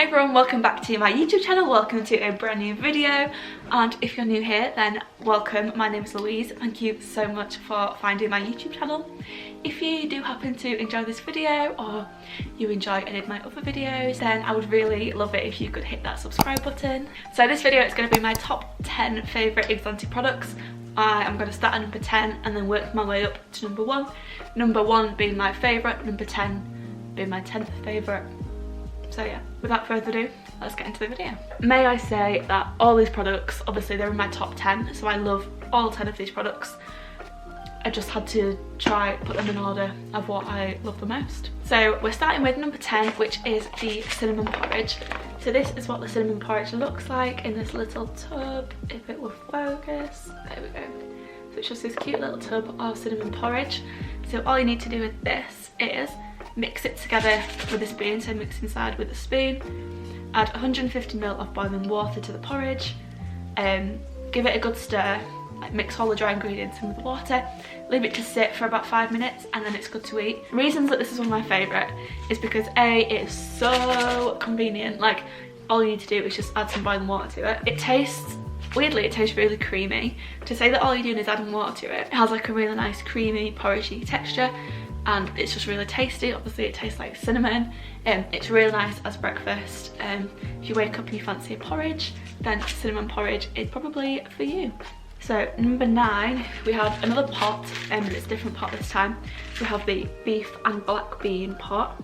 Hi everyone, welcome back to my YouTube channel, welcome to a brand new video, and if you're new here then welcome. My name is Louise. Thank you so much for finding my YouTube channel. If you do happen to enjoy this video or you enjoy any of my other videos, then I would really love it if you could hit that subscribe button. So this video is going to be my top 10 favourite Exante products. I am going to start at number 10 and then work my way up to number 1. Number 1 being my favourite, number 10 being my 10th favourite. So yeah, without further ado, let's get into the video. May I say that all these products, obviously they're in my top 10, so I love all 10 of these products. I just had to put them in order of what I love the most. So we're starting with number 10, which is the cinnamon porridge. So this is what the cinnamon porridge looks like in this little tub, if it will focus. There we go. So it's just this cute little tub of cinnamon porridge. So all you need to do with this is mix it together with a spoon, so mix inside with a spoon, add 150 ml of boiling water to the porridge, give it a good stir, like mix all the dry ingredients in with the water, leave it to sit for about 5 minutes and then it's good to eat. Reasons that this is one of my favourite is because A, it is so convenient, like all you need to do is just add some boiling water to it. It tastes, weirdly it tastes really creamy. To say that all you're doing is adding water to it, it has like a really nice creamy porridgey texture. And it's just really tasty. Obviously it tastes like cinnamon. It's really nice as breakfast. If you wake up and you fancy a porridge, then cinnamon porridge is probably for you. So number 9, we have another pot, and it's a different pot this time. We have the beef and black bean pot.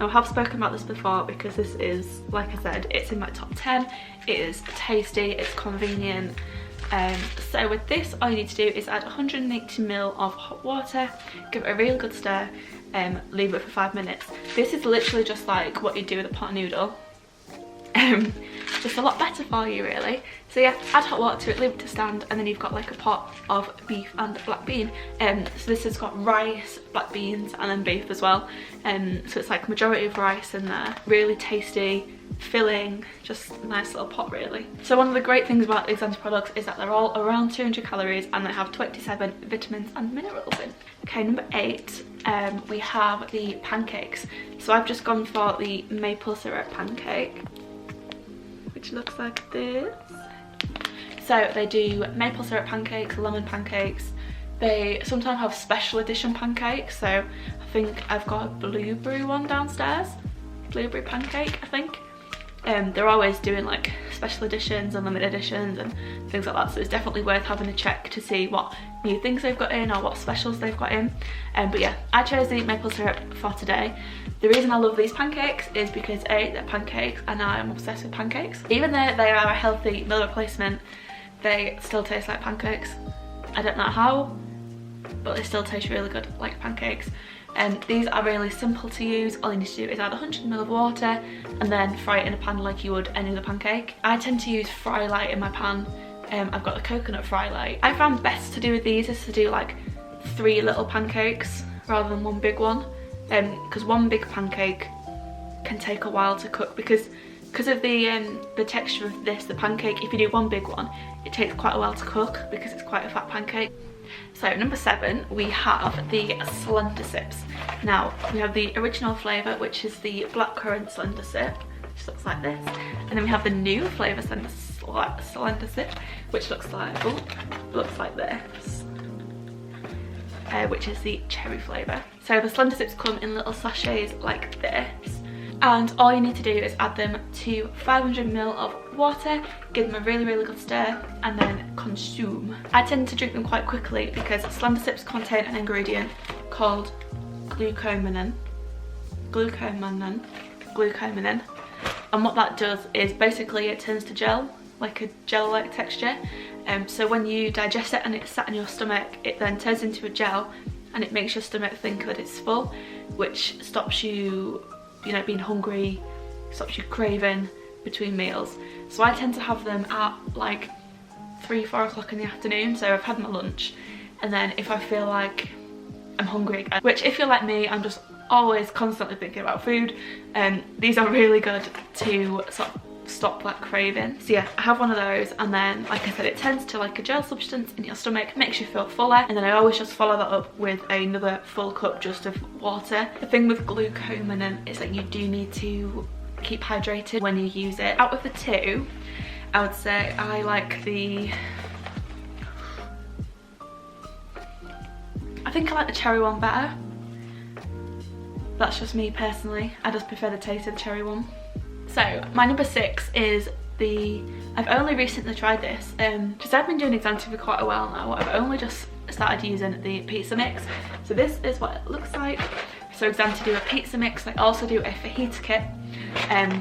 Now I have spoken about this before because this is, like I said, it's in my top 10. It is tasty, it's convenient. So with this, all you need to do is add 180 ml of hot water, give it a really good stir, leave it for 5 minutes. This is literally just like what you do with a pot noodle, just a lot better for you really. So yeah, add hot water to it, leave it to stand, and then you've got like a pot of beef and black bean. So this has got rice, black beans and then beef as well, so it's like majority of rice in there. Really tasty, filling, just a nice little pot really. So one of the great things about Exante products is that they're all around 200 calories and they have 27 vitamins and minerals in. Okay, number 8, we have the pancakes. So I've just gone for the maple syrup pancake, which looks like this. So they do maple syrup pancakes, lemon pancakes. They sometimes have special edition pancakes, so I think I've got a blueberry one downstairs. Blueberry pancake, I think. They're always doing like special editions and limited editions and things like that, so it's definitely worth having a check to see what new things they've got in or what specials they've got in. But yeah, I chose the maple syrup for today. The reason I love these pancakes is because A, they're pancakes and I am obsessed with pancakes. Even though they are a healthy meal replacement, they still taste like pancakes. I don't know how, but they still taste really good like pancakes. These are really simple to use. All you need to do is add 100 ml of water and then fry it in a pan like you would any other pancake. I tend to use fry light in my pan. I've got the coconut fry light. I found best to do with these is to do like 3 little pancakes rather than one big one, because one big pancake can take a while to cook because of the texture of this, the pancake. If you do one big one, it takes quite a while to cook because it's quite a fat pancake. So number 7, we have the Slender Sips. Now we have the original flavour, which is the blackcurrant Slender Sip, which looks like this, and then we have the new flavour Slender Sip, which looks like this, which is the cherry flavour. So the Slender Sips come in little sachets like this, and all you need to do is add them to 500 ml of water, give them a really good stir, and then consume. I tend to drink them quite quickly because Slender Sips contain an ingredient called glucomannan, and what that does is basically it turns to gel, like a gel-like texture. So when you digest it and it's sat in your stomach, it then turns into a gel and it makes your stomach think that it's full, which stops you being hungry, stops you craving between meals. So I tend to have them at like 3-4 o'clock in the afternoon, so I've had my lunch, and then if I feel like I'm hungry again, which if you're like me, I'm just always constantly thinking about food, these are really good to sort of stop that craving. So yeah, I have one of those, and then like I said, it turns to like a gel substance in your stomach, makes you feel fuller, and then I always just follow that up with another full cup just of water. The thing with glucomannan is that you do need to keep hydrated when you use it. Out of the two, I would say I like the... I think I like the cherry one better. That's just me personally. I just prefer the taste of the cherry one. So my number 6 is the... I've only recently tried this because I've been doing Exante for quite a while now. I've only just started using the pizza mix. So this is what it looks like. So Exante do a pizza mix. They also do a fajita kit.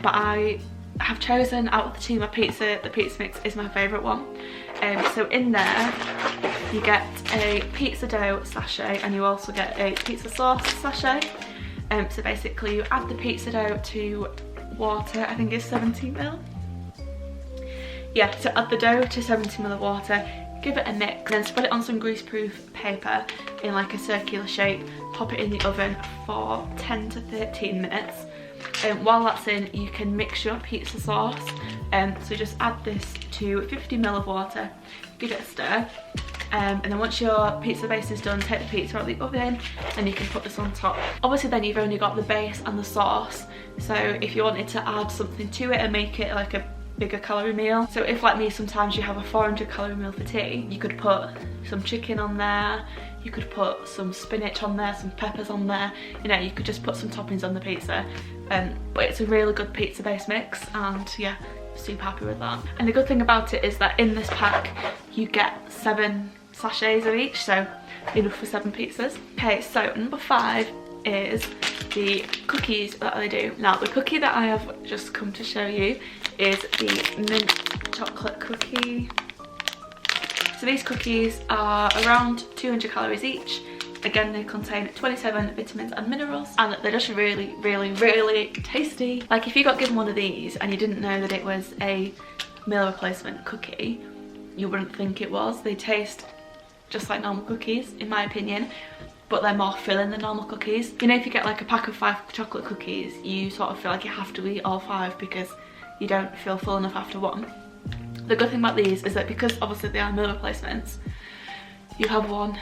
But I have chosen out of the two, the pizza mix is my favourite one. So in there you get a pizza dough sachet and you also get a pizza sauce sachet. So basically you add the pizza dough to water, I think it's 70 ml. Yeah, so add the dough to 70 ml of water, give it a mix, then spread it on some greaseproof paper in like a circular shape, pop it in the oven for 10 to 13 minutes. While that's in, you can mix your pizza sauce. So just add this to 50 ml of water, give it a stir. And then once your pizza base is done, take the pizza out of the oven and you can put this on top. Obviously then you've only got the base and the sauce, so if you wanted to add something to it and make it like a bigger calorie meal, so if like me sometimes you have a 400 calorie meal for tea, you could put some chicken on there, you could put some spinach on there, some peppers on there, you know, you could just put some toppings on the pizza. But it's a really good pizza base mix, and yeah, super happy with that. And the good thing about it is that in this pack you get 7 sachets of each, so enough for 7 pizzas. Okay, so number 5 is the cookies that they do. Now the cookie that I have just come to show you is the mint chocolate cookie. So these cookies are around 200 calories each. Again, they contain 27 vitamins and minerals, and they're just really, really, really tasty. Like if you got given one of these and you didn't know that it was a meal replacement cookie, you wouldn't think it was. They taste just like normal cookies, in my opinion, but they're more filling than normal cookies. You know, if you get like a pack of 5 chocolate cookies, you sort of feel like you have to eat all 5 because you don't feel full enough after one. The good thing about these is that because obviously they are meal replacements, you have one,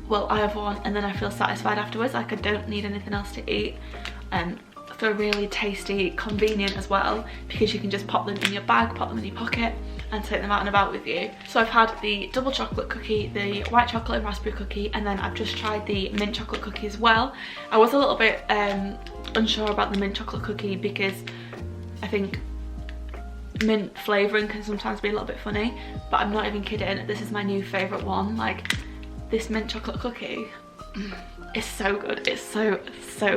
well I have one, and then I feel satisfied afterwards, like I don't need anything else to eat. And they're really tasty, convenient as well, because you can just pop them in your bag, pop them in your pocket and take them out and about with you. So I've had the double chocolate cookie, the white chocolate and raspberry cookie, and then I've just tried the mint chocolate cookie as well. I was a little bit unsure about the mint chocolate cookie because I think mint flavouring can sometimes be a little bit funny, but I'm not even kidding, this is my new favourite one. Like this mint chocolate cookie is so good, it's so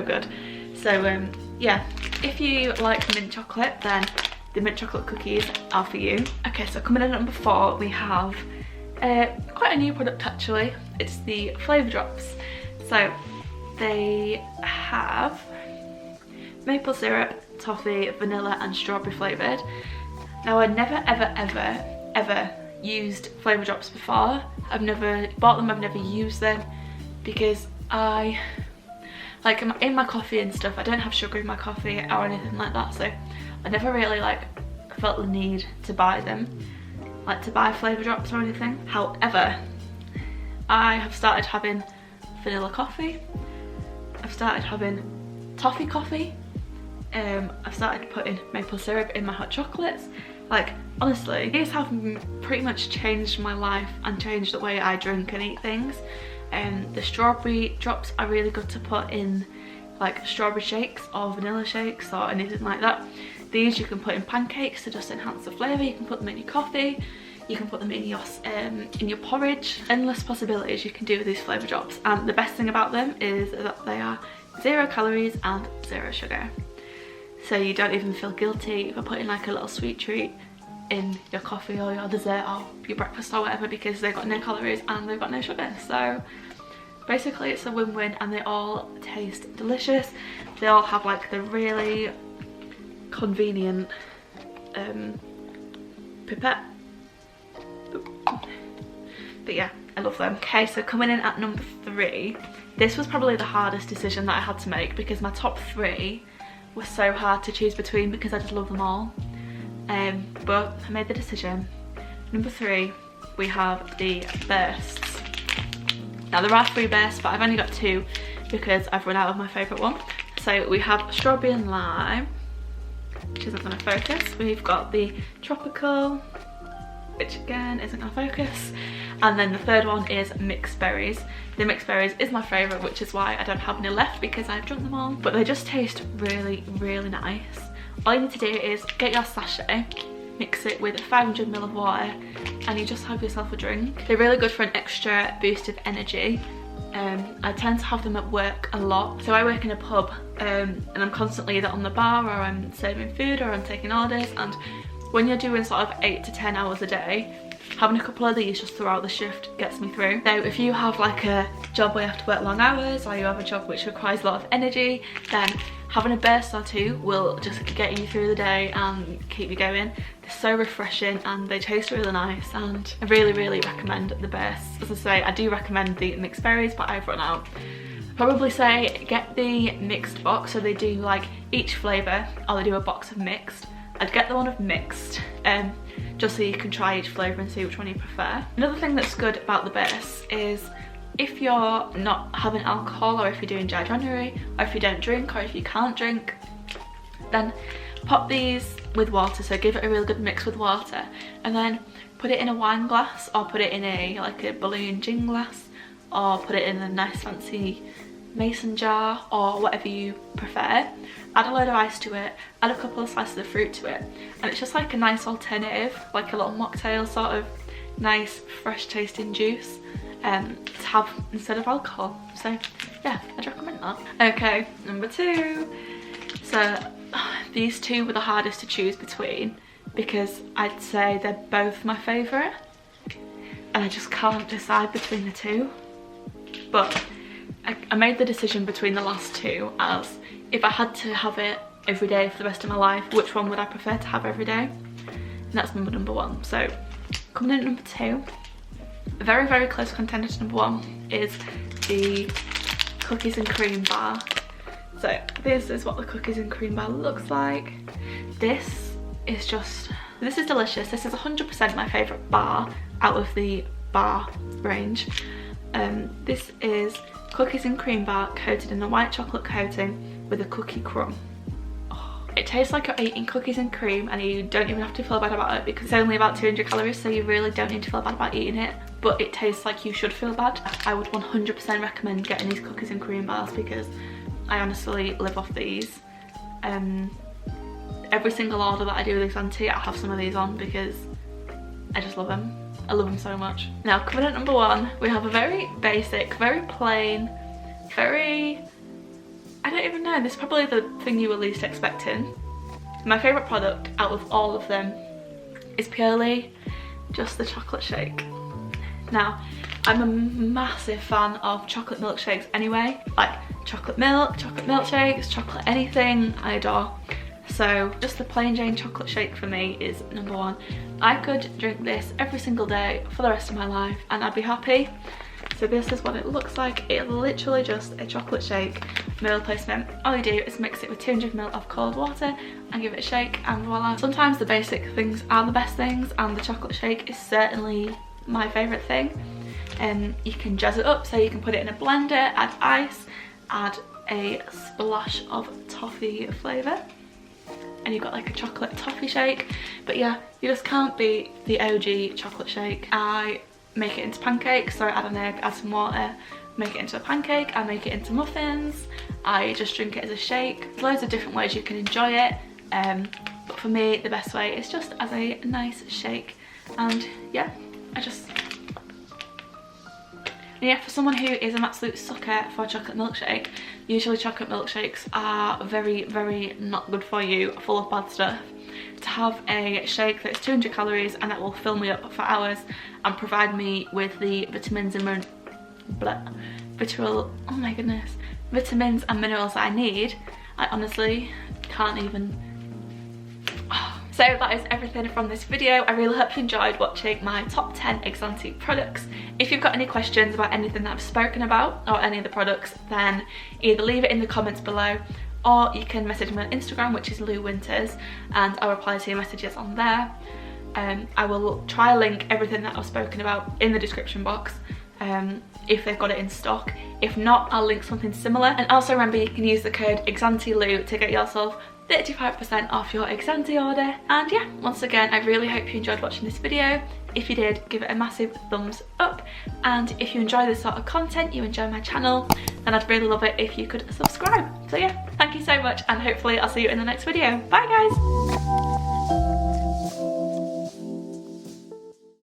good. So yeah, if you like mint chocolate, then the mint chocolate cookies are for you. Okay, so coming in at number 4, we have quite a new product actually. It's the Flavour Drops. So they have maple syrup, toffee, vanilla and strawberry flavoured. Now I never ever used Flavour Drops before. I've never bought them, I've never used them, because I, like in my coffee and stuff, I don't have sugar in my coffee or anything like that, so I never really like felt the need to buy them, like to buy Flavour Drops or anything. However, I have started having vanilla coffee, I've started having toffee coffee, I've started putting maple syrup in my hot chocolates. Like honestly, these have pretty much changed my life and changed the way I drink and eat things. The strawberry drops are really good to put in like strawberry shakes or vanilla shakes or anything like that. These you can put in pancakes to just enhance the flavour. You can put them in your coffee, you can put them in your porridge. Endless possibilities you can do with these Flavour Drops, and the best thing about them is that they are 0 calories and 0 sugar. So you don't even feel guilty for putting like a little sweet treat in your coffee or your dessert or your breakfast or whatever, because they've got no calories and they've got no sugar. So basically it's a win-win, and they all taste delicious. They all have like the really convenient pipette. But yeah, I love them. Okay, so coming in at number 3, this was probably the hardest decision that I had to make, because my top 3 was so hard to choose between because I just love them all. But I made the decision. Number 3, we have the bursts. Now there are 3 bursts, but I've only got 2 because I've run out of my favourite one. So we have strawberry and lime, which isn't going to focus. We've got the tropical, which again isn't going to focus. And then the third one is mixed berries. The mixed berries is my favourite, which is why I don't have any left because I've drunk them all. But they just taste really, really nice. All you need to do is get your sachet, mix it with 500 ml of water, and you just have yourself a drink. They're really good for an extra boost of energy. I tend to have them at work a lot. So I work in a pub and I'm constantly either on the bar or I'm serving food or I'm taking orders, and when you're doing sort of 8 to 10 hours a day, having a couple of these just throughout the shift gets me through. So if you have like a job where you have to work long hours, or you have a job which requires a lot of energy, then having a burst or two will just get you through the day and keep you going. They're so refreshing and they taste really nice, and I really, really recommend the bursts. As I say, I do recommend the mixed berries, but I've run out. I'd probably say get the mixed box, so they do like each flavour, or they do a box of mixed. I'd get the one of mixed, just so you can try each flavour and see which one you prefer. Another thing that's good about the bursts is if you're not having alcohol, or if you're doing dry January, or if you don't drink, or if you can't drink, then pop these with water. So give it a really good mix with water, and then put it in a wine glass, or put it in like a balloon gin glass, or put it in a nice fancy mason jar, or whatever you prefer. Add a load of ice to it, add a couple of slices of fruit to it, and it's just like a nice alternative, like a little mocktail, sort of nice fresh tasting juice to have instead of alcohol. So yeah, I'd recommend that. Okay, number 2. So these two were the hardest to choose between because I'd say they're both my favourite, and I just can't decide between the two. But I made the decision between the last two, as if I had to have it every day for the rest of my life, which one would I prefer to have every day? And that's number 1. So coming in at number 2, a very, very close contender to number 1 is the cookies and cream bar. So this is what the cookies and cream bar looks like. This is delicious. This is 100% my favourite bar out of the bar range. This is cookies and cream bar coated in a white chocolate coating with a cookie crumb. Oh, it tastes like you're eating cookies and cream, and you don't even have to feel bad about it because it's only about 200 calories, so you really don't need to feel bad about eating it, but it tastes like you should feel bad. I would 100% recommend getting these cookies and cream bars because I honestly live off these. Every single order that I do with Exante, I have some of these on because I just love them. I love them so much. Now, coming at number 1, we have a very basic, very plain, very, I don't even know, this is probably the thing you were least expecting. My favourite product out of all of them is purely just the chocolate shake. Now, I'm a massive fan of chocolate milkshakes anyway, like chocolate milk, chocolate milkshakes, chocolate anything, I adore. So just the plain Jane chocolate shake for me is number 1. I could drink this every single day for the rest of my life and I'd be happy. So this is what it looks like. It's literally just a chocolate shake, no replacement. All you do is mix it with 200 ml of cold water and give it a shake, and voila. Sometimes the basic things are the best things, and the chocolate shake is certainly my favourite thing. You can jazz it up, so you can put it in a blender, add ice, add a splash of toffee flavour, and you've got like a chocolate toffee shake. But yeah, you just can't beat the OG chocolate shake. I make it into pancakes, so I add an egg, add some water, make it into a pancake, I make it into muffins, I just drink it as a shake. There's loads of different ways you can enjoy it, but for me the best way is just as a nice shake. And yeah, yeah, for someone who is an absolute sucker for a chocolate milkshake, usually chocolate milkshakes are very, very not good for you, full of bad stuff. To have a shake that's 200 calories and that will fill me up for hours and provide me with the vitamins and vitamins and minerals that I need, I honestly can't even. So that is everything from this video. I really hope you enjoyed watching my top 10 Exante products. If you've got any questions about anything that I've spoken about or any of the products, then either leave it in the comments below, or you can message me on Instagram, which is louwinters, and I'll reply to your messages on there. I will try to link everything that I've spoken about in the description box if they've got it in stock. If not, I'll link something similar. And also remember, you can use the code ExanteLou to get yourself 35% off your Exante order. And yeah, once again, I really hope you enjoyed watching this video. If you did, give it a massive thumbs up, and if you enjoy this sort of content, you enjoy my channel, then I'd really love it if you could subscribe. So yeah, thank you so much, and hopefully I'll see you in the next video. Bye guys!